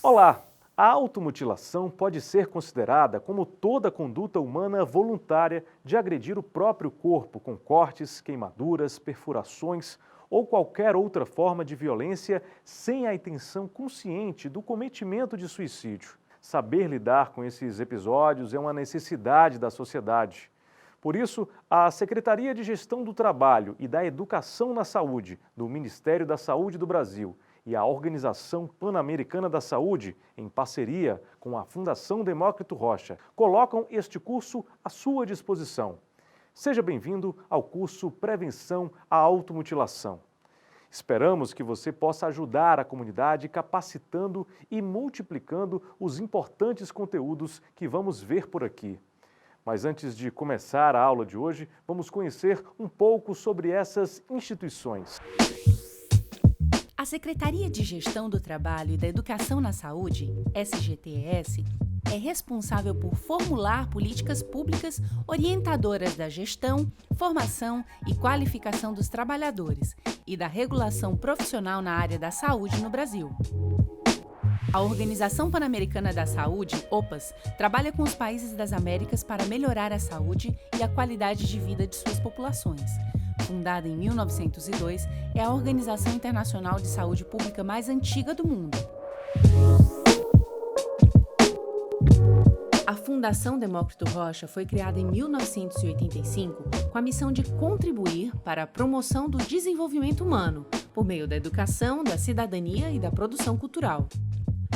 Olá! A automutilação pode ser considerada como toda conduta humana voluntária de agredir o próprio corpo com cortes, queimaduras, perfurações ou qualquer outra forma de violência sem a intenção consciente do cometimento de suicídio. Saber lidar com esses episódios é uma necessidade da sociedade. Por isso, a Secretaria de Gestão do Trabalho e da Educação na Saúde, do Ministério da Saúde do Brasil, e a Organização Pan-Americana da Saúde, em parceria com a Fundação Demócrito Rocha, colocam este curso à sua disposição. Seja bem-vindo ao curso Prevenção à Automutilação. Esperamos que você possa ajudar a comunidade capacitando e multiplicando os importantes conteúdos que vamos ver por aqui. Mas antes de começar a aula de hoje, vamos conhecer um pouco sobre essas instituições. A Secretaria de Gestão do Trabalho e da Educação na Saúde, SGTS, é responsável por formular políticas públicas orientadoras da gestão, formação e qualificação dos trabalhadores e da regulação profissional na área da saúde no Brasil. A Organização Pan-Americana da Saúde, OPAS, trabalha com os países das Américas para melhorar a saúde e a qualidade de vida de suas populações. Fundada em 1902, é a organização internacional de saúde pública mais antiga do mundo. A Fundação Demócrito Rocha foi criada em 1985 com a missão de contribuir para a promoção do desenvolvimento humano, por meio da educação, da cidadania e da produção cultural.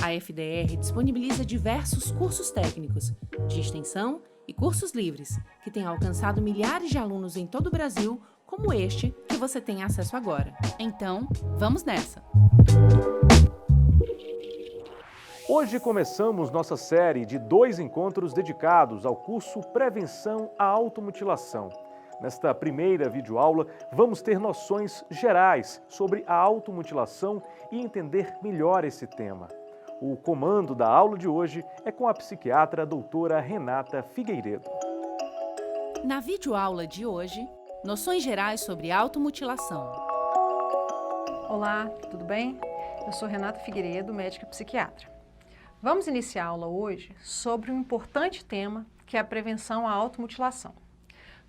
A FDR disponibiliza diversos cursos técnicos, de extensão e cursos livres, que têm alcançado milhares de alunos em todo o Brasil, como este que você tem acesso agora. Então, vamos nessa! Hoje começamos nossa série de 2 encontros dedicados ao curso Prevenção à Automutilação. Nesta primeira videoaula, vamos ter noções gerais sobre a automutilação e entender melhor esse tema. O comando da aula de hoje é com a psiquiatra doutora Renata Figueiredo. Na videoaula de hoje, noções gerais sobre automutilação. Olá, tudo bem? Eu sou Renata Figueiredo, médica psiquiatra. Vamos iniciar a aula hoje sobre um importante tema que é a prevenção à automutilação.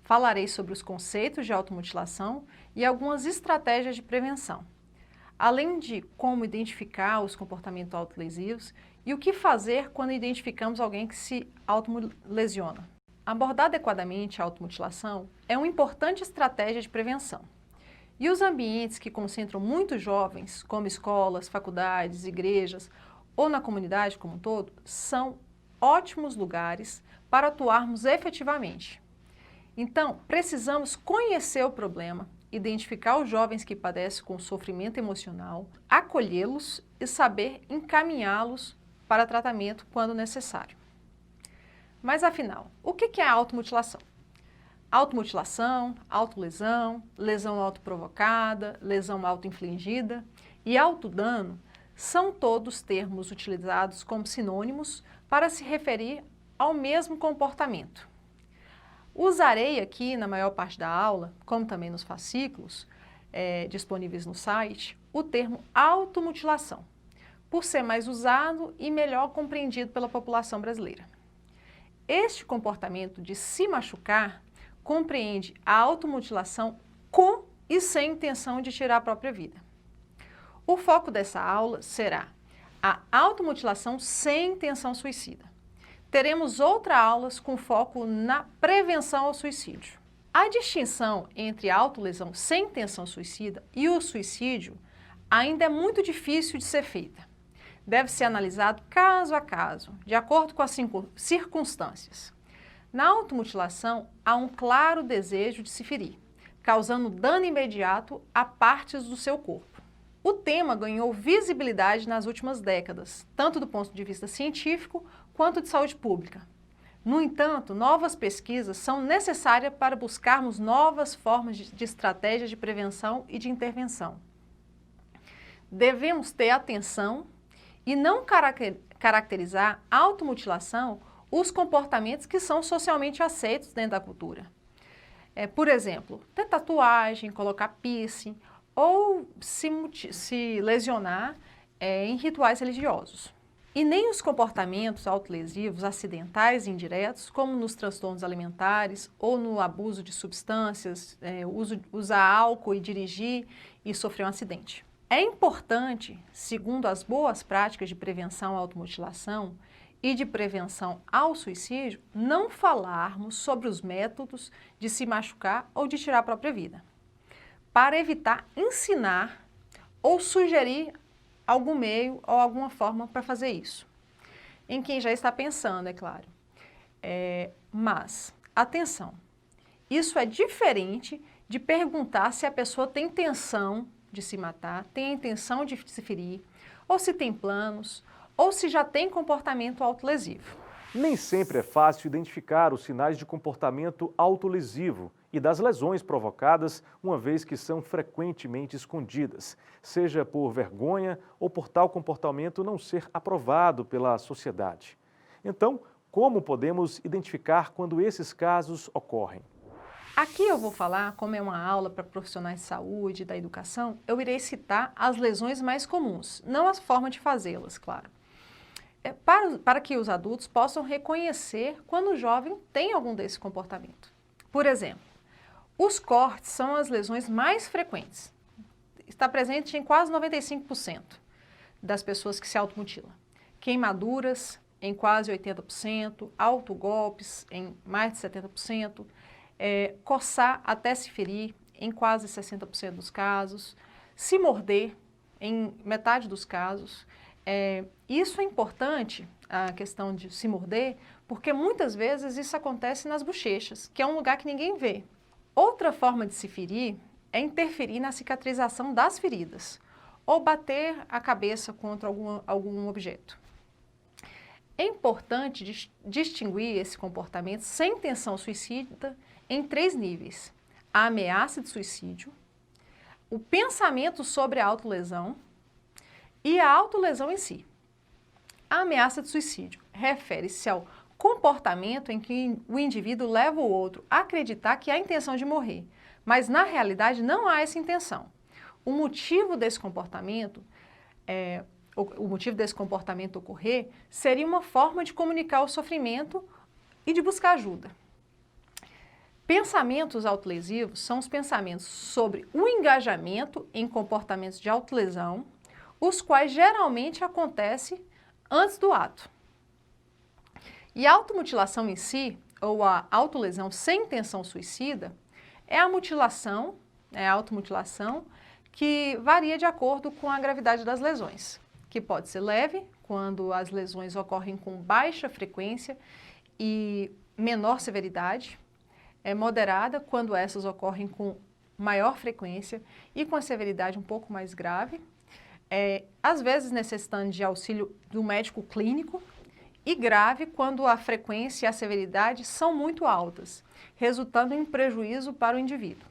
Falarei sobre os conceitos de automutilação e algumas estratégias de prevenção, além de como identificar os comportamentos autolesivos e o que fazer quando identificamos alguém que se automulesiona. Abordar adequadamente a automutilação é uma importante estratégia de prevenção. E os ambientes que concentram muitos jovens, como escolas, faculdades, igrejas ou na comunidade como um todo, são ótimos lugares para atuarmos efetivamente. Então, precisamos conhecer o problema, identificar os jovens que padecem com sofrimento emocional, acolhê-los e saber encaminhá-los para tratamento quando necessário. Mas afinal, o que é a automutilação? Automutilação, autolesão, lesão autoprovocada, lesão autoinfligida e autodano são todos termos utilizados como sinônimos para se referir ao mesmo comportamento. Usarei aqui, na maior parte da aula, como também nos fascículos disponíveis no site, o termo automutilação, por ser mais usado e melhor compreendido pela população brasileira. Este comportamento de se machucar compreende a automutilação com e sem intenção de tirar a própria vida. O foco dessa aula será a automutilação sem intenção suicida. Teremos outras aulas com foco na prevenção ao suicídio. A distinção entre a autolesão sem intenção suicida e o suicídio ainda é muito difícil de ser feita. Deve ser analisado caso a caso, de acordo com as circunstâncias. Na automutilação, há um claro desejo de se ferir, causando dano imediato a partes do seu corpo. O tema ganhou visibilidade nas últimas décadas, tanto do ponto de vista científico quanto de saúde pública. No entanto, novas pesquisas são necessárias para buscarmos novas formas de estratégias de prevenção e de intervenção. Devemos ter atenção e não caracterizar a automutilação os comportamentos que são socialmente aceitos dentro da cultura. Por exemplo, ter tatuagem, colocar piercing ou se lesionar em rituais religiosos. E nem os comportamentos autolesivos acidentais e indiretos, como nos transtornos alimentares ou no abuso de substâncias, usar álcool e dirigir e sofrer um acidente. É importante, segundo as boas práticas de prevenção à automutilação e de prevenção ao suicídio, não falarmos sobre os métodos de se machucar ou de tirar a própria vida, para evitar ensinar ou sugerir algum meio ou alguma forma para fazer isso. Em quem já está pensando, é claro. Mas, atenção, isso é diferente de perguntar se a pessoa tem intenção de se matar, tem a intenção de se ferir, ou se tem planos, ou se já tem comportamento autolesivo. Nem sempre é fácil identificar os sinais de comportamento autolesivo e das lesões provocadas, uma vez que são frequentemente escondidas, seja por vergonha ou por tal comportamento não ser aprovado pela sociedade. Então, como podemos identificar quando esses casos ocorrem? Aqui eu vou falar, como é uma aula para profissionais de saúde e da educação, eu irei citar as lesões mais comuns, não a forma de fazê-las, claro. Para que os adultos possam reconhecer quando o jovem tem algum desse comportamento. Por exemplo, os cortes são as lesões mais frequentes. Está presente em quase 95% das pessoas que se automutilam. Queimaduras em quase 80%, autogolpes em mais de 70%, coçar até se ferir em quase 60% dos casos, se morder em metade dos casos. Isso é importante, a questão de se morder, porque muitas vezes isso acontece nas bochechas, que é um lugar que ninguém vê. Outra forma de se ferir é interferir na cicatrização das feridas ou bater a cabeça contra algum objeto. É importante distinguir esse comportamento sem intenção suicida em 3 níveis: a ameaça de suicídio, o pensamento sobre a autolesão e a autolesão em si. A ameaça de suicídio refere-se ao comportamento em que o indivíduo leva o outro a acreditar que há intenção de morrer, mas na realidade não há essa intenção. O motivo desse comportamento ocorrer seria uma forma de comunicar o sofrimento e de buscar ajuda. Pensamentos autolesivos são os pensamentos sobre o engajamento em comportamentos de autolesão, os quais geralmente acontecem antes do ato. E a automutilação em si, ou a autolesão sem intenção suicida, é a automutilação que varia de acordo com a gravidade das lesões, que pode ser leve, quando as lesões ocorrem com baixa frequência e menor severidade, moderada, quando essas ocorrem com maior frequência e com a severidade um pouco mais grave, às vezes necessitando de auxílio do médico clínico, e grave quando a frequência e a severidade são muito altas, resultando em prejuízo para o indivíduo.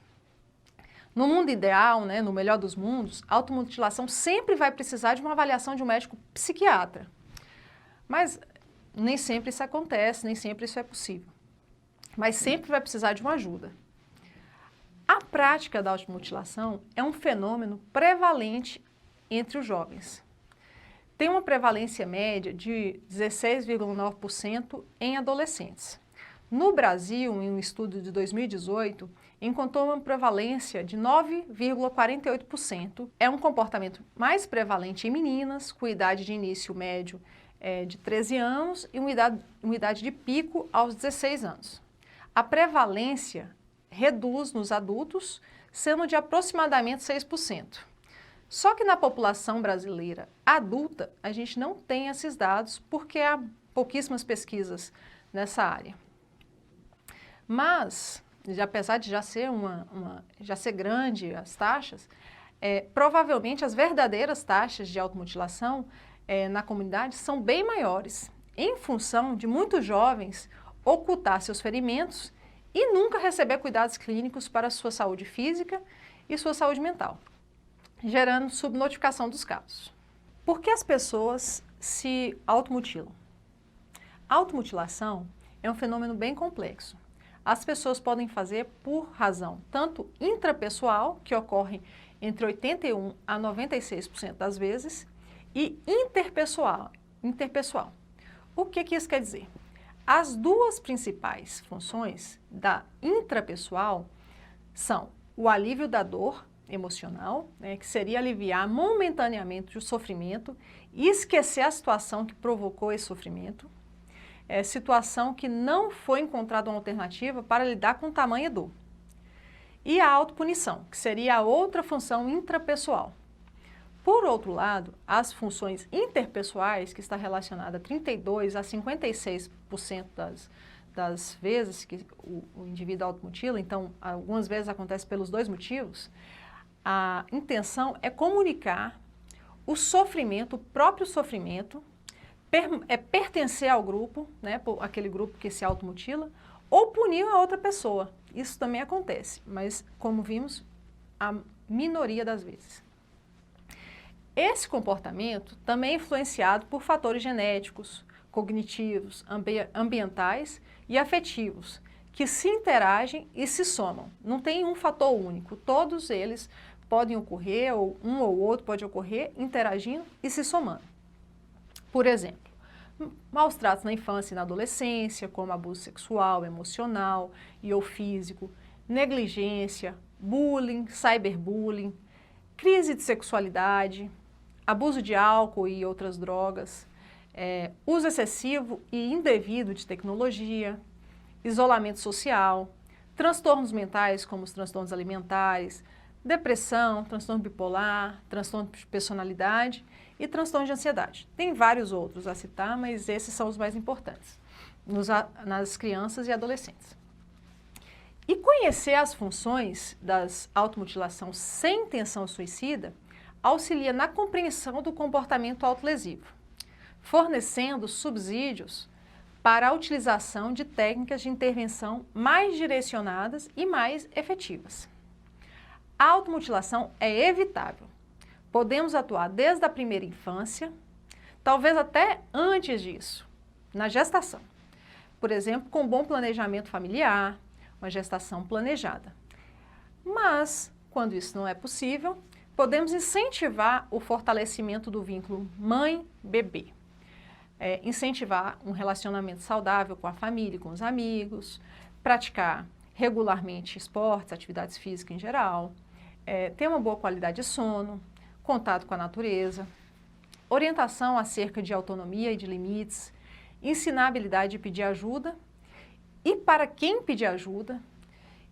No mundo ideal, no melhor dos mundos, a automutilação sempre vai precisar de uma avaliação de um médico psiquiatra. Mas nem sempre isso acontece, nem sempre isso é possível. Mas sempre vai precisar de uma ajuda. A prática da automutilação é um fenômeno prevalente entre os jovens. Tem uma prevalência média de 16,9% em adolescentes. No Brasil, em um estudo de 2018, encontrou uma prevalência de 9,48%. É um comportamento mais prevalente em meninas, com idade de início médio de 13 anos e uma idade de pico aos 16 anos. A prevalência reduz nos adultos, sendo de aproximadamente 6%. Só que na população brasileira adulta, a gente não tem esses dados porque há pouquíssimas pesquisas nessa área. Mas, apesar de já ser grande as taxas, provavelmente as verdadeiras taxas de automutilação na comunidade são bem maiores, em função de muitos jovens ocultar seus ferimentos e nunca receber cuidados clínicos para a sua saúde física e sua saúde mental, gerando subnotificação dos casos. Por que as pessoas se automutilam? A automutilação é um fenômeno bem complexo. As pessoas podem fazer por razão tanto intrapessoal, que ocorre entre 81% a 96% das vezes, e interpessoal, interpessoal. O que isso quer dizer? As duas principais funções da intrapessoal são o alívio da dor emocional, né, que seria aliviar momentaneamente o sofrimento e esquecer a situação que provocou esse sofrimento, situação que não foi encontrada uma alternativa para lidar com tamanha dor. E a autopunição, que seria a outra função intrapessoal. Por outro lado, as funções interpessoais, que está relacionada a 32% a 56% das vezes que o indivíduo automutila, então algumas vezes acontece pelos dois motivos, a intenção é comunicar o sofrimento, o próprio sofrimento, pertencer ao grupo, né, aquele grupo que se automutila, ou punir a outra pessoa. Isso também acontece, mas como vimos, a minoria das vezes. Esse comportamento também é influenciado por fatores genéticos, cognitivos, ambientais e afetivos, que se interagem e se somam. Não tem um fator único, todos eles podem ocorrer, ou um ou outro pode ocorrer, interagindo e se somando. Por exemplo, maus tratos na infância e na adolescência, como abuso sexual, emocional e ou físico, negligência, bullying, cyberbullying, crise de sexualidade, abuso de álcool e outras drogas, uso excessivo e indevido de tecnologia, isolamento social, transtornos mentais como os transtornos alimentares, depressão, transtorno bipolar, transtorno de personalidade e transtorno de ansiedade. Tem vários outros a citar, mas esses são os mais importantes nas crianças e adolescentes. E conhecer as funções das automutilação sem intenção suicida auxilia na compreensão do comportamento autolesivo, fornecendo subsídios para a utilização de técnicas de intervenção mais direcionadas e mais efetivas. A automutilação é evitável. Podemos atuar desde a primeira infância, talvez até antes disso, na gestação. Por exemplo, com bom planejamento familiar, uma gestação planejada. Mas, quando isso não é possível, podemos incentivar o fortalecimento do vínculo mãe-bebê. Incentivar um relacionamento saudável com a família e com os amigos, praticar regularmente esportes, atividades físicas em geral, ter uma boa qualidade de sono, contato com a natureza, orientação acerca de autonomia e de limites, ensinar a habilidade de pedir ajuda e para quem pedir ajuda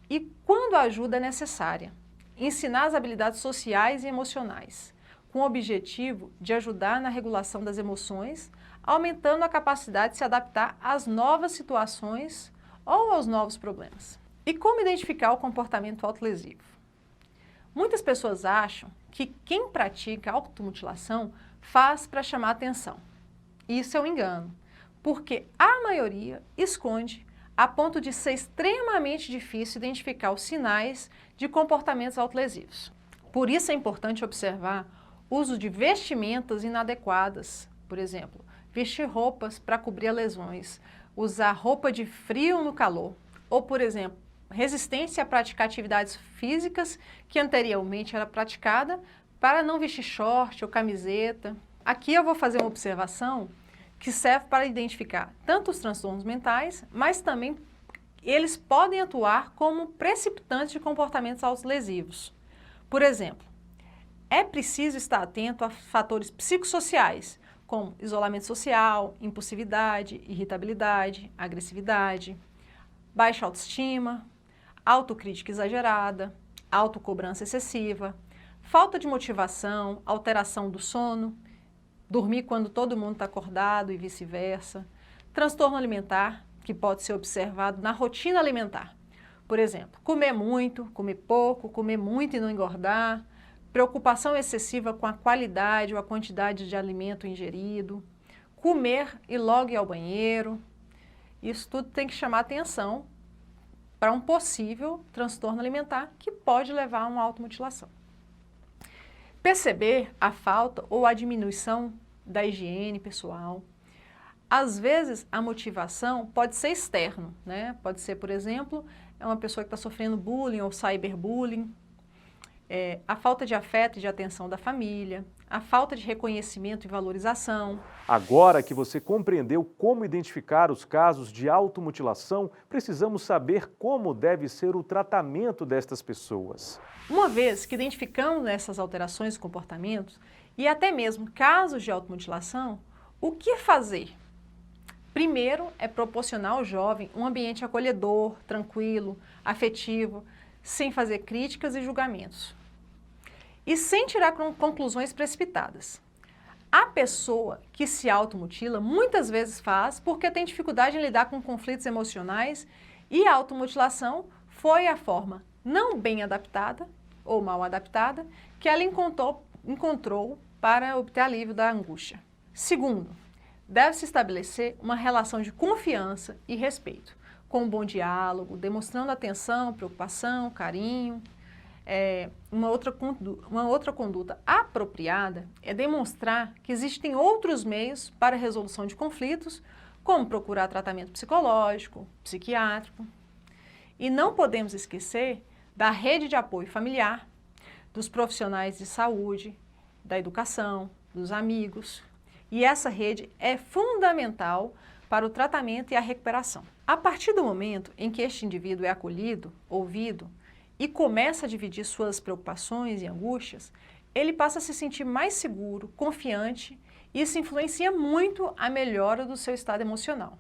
e quando a ajuda é necessária. Ensinar as habilidades sociais e emocionais, com o objetivo de ajudar na regulação das emoções, aumentando a capacidade de se adaptar às novas situações ou aos novos problemas. E como identificar o comportamento autolesivo? Muitas pessoas acham que quem pratica automutilação faz para chamar atenção. Isso é um engano, porque a maioria esconde a ponto de ser extremamente difícil identificar os sinais de comportamentos autolesivos. Por isso é importante observar o uso de vestimentas inadequadas, por exemplo, vestir roupas para cobrir lesões, usar roupa de frio no calor, ou, por exemplo, resistência a praticar atividades físicas que anteriormente era praticada para não vestir short ou camiseta. Aqui eu vou fazer uma observação que serve para identificar tanto os transtornos mentais, mas também eles podem atuar como precipitantes de comportamentos autolesivos. Por exemplo, é preciso estar atento a fatores psicossociais, como isolamento social, impulsividade, irritabilidade, agressividade, baixa autoestima, autocrítica exagerada, autocobrança excessiva, falta de motivação, alteração do sono, dormir quando todo mundo está acordado e vice-versa, transtorno alimentar, que pode ser observado na rotina alimentar. Por exemplo, comer muito, comer pouco, comer muito e não engordar, preocupação excessiva com a qualidade ou a quantidade de alimento ingerido, comer e logo ir ao banheiro. Isso tudo tem que chamar atenção para um possível transtorno alimentar que pode levar a uma automutilação. Perceber a falta ou a diminuição da higiene pessoal. Às vezes, a motivação pode ser externo, né? Pode ser, por exemplo, uma pessoa que está sofrendo bullying ou cyberbullying, a falta de afeto e de atenção da família, a falta de reconhecimento e valorização. Agora que você compreendeu como identificar os casos de automutilação, precisamos saber como deve ser o tratamento destas pessoas. Uma vez que identificamos essas alterações de comportamentos e até mesmo casos de automutilação, o que fazer? Primeiro é proporcionar ao jovem um ambiente acolhedor, tranquilo, afetivo, sem fazer críticas e julgamentos. E sem tirar conclusões precipitadas. A pessoa que se automutila muitas vezes faz porque tem dificuldade em lidar com conflitos emocionais e a automutilação foi a forma não bem adaptada ou mal adaptada que ela encontrou para obter alívio da angústia. Segundo, deve-se estabelecer uma relação de confiança e respeito, com um bom diálogo, demonstrando atenção, preocupação, carinho. Uma outra conduta apropriada é demonstrar que existem outros meios para a resolução de conflitos, como procurar tratamento psicológico, psiquiátrico. E não podemos esquecer da rede de apoio familiar, dos profissionais de saúde, da educação, dos amigos. E essa rede é fundamental para o tratamento e a recuperação. A partir do momento em que este indivíduo é acolhido, ouvido e começa a dividir suas preocupações e angústias, ele passa a se sentir mais seguro, confiante e isso influencia muito a melhora do seu estado emocional.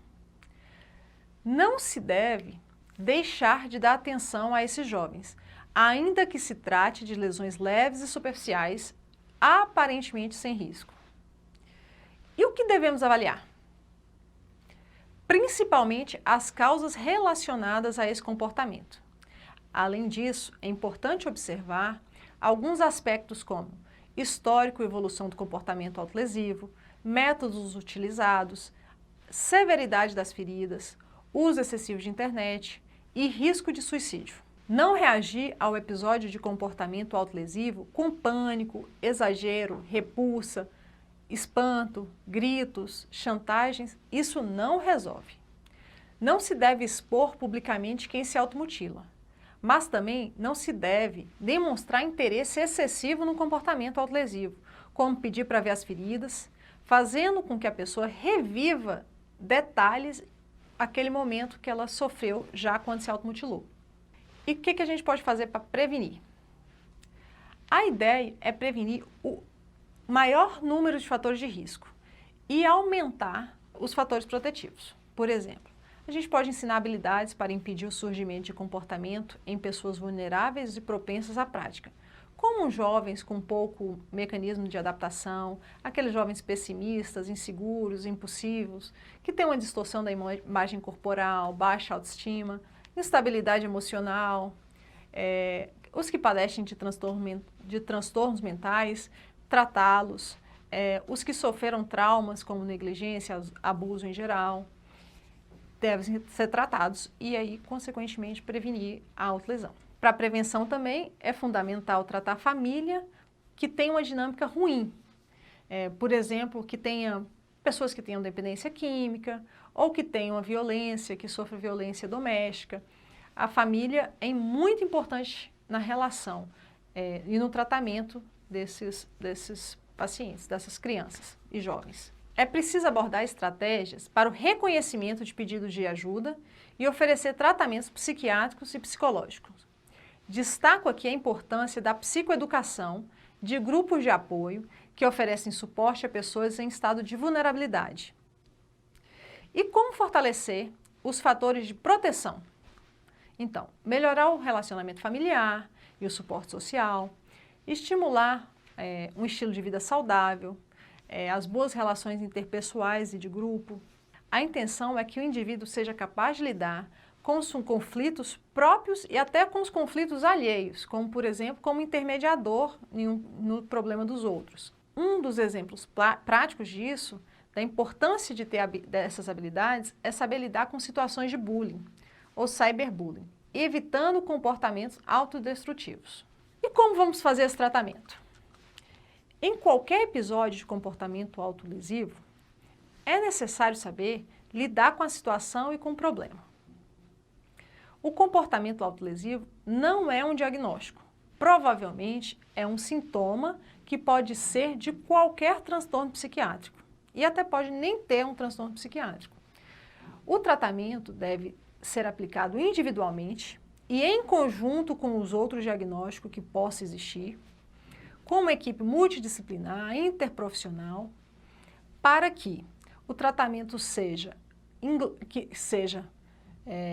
Não se deve deixar de dar atenção a esses jovens, ainda que se trate de lesões leves e superficiais, aparentemente sem risco. E o que devemos avaliar? Principalmente as causas relacionadas a esse comportamento. Além disso, é importante observar alguns aspectos como histórico e evolução do comportamento autolesivo, métodos utilizados, severidade das feridas, uso excessivo de internet e risco de suicídio. Não reagir ao episódio de comportamento autolesivo com pânico, exagero, repulsa, espanto, gritos, chantagens, isso não resolve. Não se deve expor publicamente quem se automutila, mas também não se deve demonstrar interesse excessivo no comportamento autolesivo, como pedir para ver as feridas, fazendo com que a pessoa reviva detalhes aquele momento que ela sofreu já quando se automutilou. E o que a gente pode fazer para prevenir? A ideia é prevenir o maior número de fatores de risco e aumentar os fatores protetivos. Por exemplo, a gente pode ensinar habilidades para impedir o surgimento de comportamento em pessoas vulneráveis e propensas à prática, como jovens com pouco mecanismo de adaptação, aqueles jovens pessimistas, inseguros, impulsivos, que têm uma distorção da imagem corporal, baixa autoestima, instabilidade emocional, os que padecem de transtornos mentais, tratá-los, os que sofreram traumas como negligência, abuso em geral, devem ser tratados e aí, consequentemente, prevenir a autolesão. Para a prevenção também é fundamental tratar a família que tem uma dinâmica ruim. Por exemplo, que tenha pessoas que tenham dependência química ou que tenham violência, que sofram violência doméstica. A família é muito importante na relação e no tratamento desses pacientes, dessas crianças e jovens. É preciso abordar estratégias para o reconhecimento de pedidos de ajuda e oferecer tratamentos psiquiátricos e psicológicos. Destaco aqui a importância da psicoeducação, de grupos de apoio que oferecem suporte a pessoas em estado de vulnerabilidade. E como fortalecer os fatores de proteção? Então, melhorar o relacionamento familiar e o suporte social, estimular um estilo de vida saudável, as boas relações interpessoais e de grupo. A intenção é que o indivíduo seja capaz de lidar com os conflitos próprios e até com os conflitos alheios, como, por exemplo, como intermediador no problema dos outros. Um dos exemplos práticos disso, da importância de ter dessas habilidades, é saber lidar com situações de bullying ou cyberbullying, evitando comportamentos autodestrutivos. E como vamos fazer esse tratamento? Em qualquer episódio de comportamento autolesivo, é necessário saber lidar com a situação e com o problema. O comportamento autolesivo não é um diagnóstico, provavelmente é um sintoma que pode ser de qualquer transtorno psiquiátrico e até pode nem ter um transtorno psiquiátrico. O tratamento deve ser aplicado individualmente e em conjunto com os outros diagnósticos que possam existir, com uma equipe multidisciplinar, interprofissional, para que o tratamento seja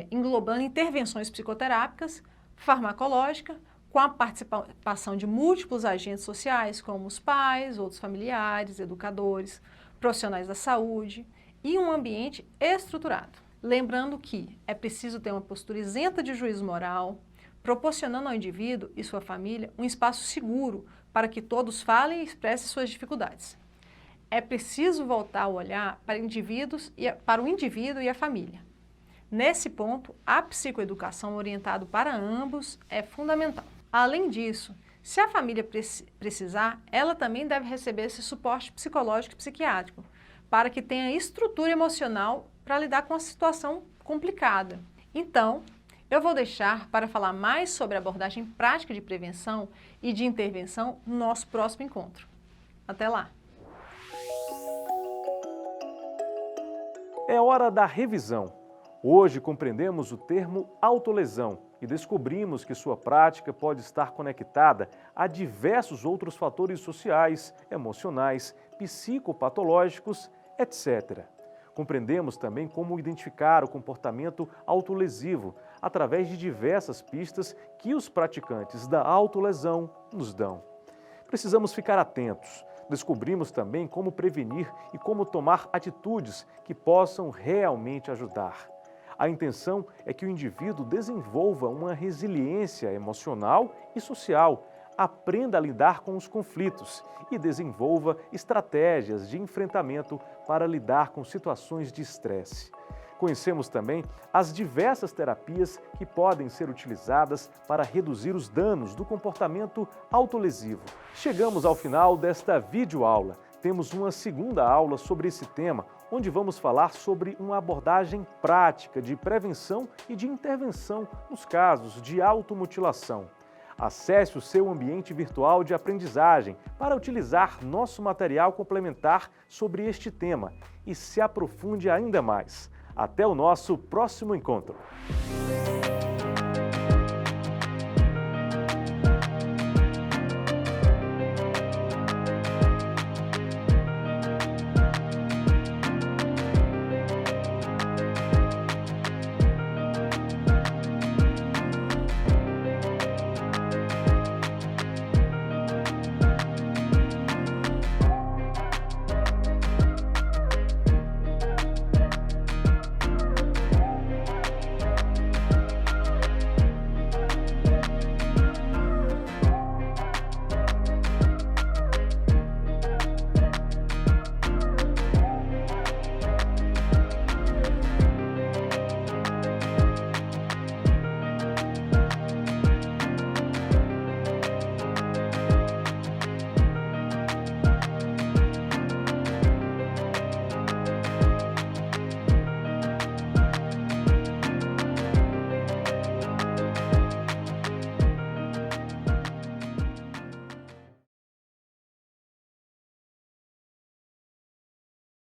englobando intervenções psicoterápicas, farmacológicas, com a participação de múltiplos agentes sociais, como os pais, outros familiares, educadores, profissionais da saúde e um ambiente estruturado. Lembrando que é preciso ter uma postura isenta de juízo moral, proporcionando ao indivíduo e sua família um espaço seguro para que todos falem e expressem suas dificuldades. É preciso voltar o olhar para o indivíduo e a família. Nesse ponto, a psicoeducação orientada para ambos é fundamental. Além disso, se a família precisar, ela também deve receber esse suporte psicológico e psiquiátrico, para que tenha estrutura emocional para lidar com a situação complicada. Então, eu vou deixar para falar mais sobre a abordagem prática de prevenção e de intervenção no nosso próximo encontro. Até lá! É hora da revisão. Hoje compreendemos o termo autolesão e descobrimos que sua prática pode estar conectada a diversos outros fatores sociais, emocionais, psicopatológicos, etc. Compreendemos também como identificar o comportamento autolesivo através de diversas pistas que os praticantes da autolesão nos dão. Precisamos ficar atentos. Descobrimos também como prevenir e como tomar atitudes que possam realmente ajudar. A intenção é que o indivíduo desenvolva uma resiliência emocional e social, aprenda a lidar com os conflitos e desenvolva estratégias de enfrentamento para lidar com situações de estresse. Conhecemos também as diversas terapias que podem ser utilizadas para reduzir os danos do comportamento autolesivo. Chegamos ao final desta videoaula. Temos uma segunda aula sobre esse tema, onde vamos falar sobre uma abordagem prática de prevenção e de intervenção nos casos de automutilação. Acesse o seu ambiente virtual de aprendizagem para utilizar nosso material complementar sobre este tema e se aprofunde ainda mais. Até o nosso próximo encontro!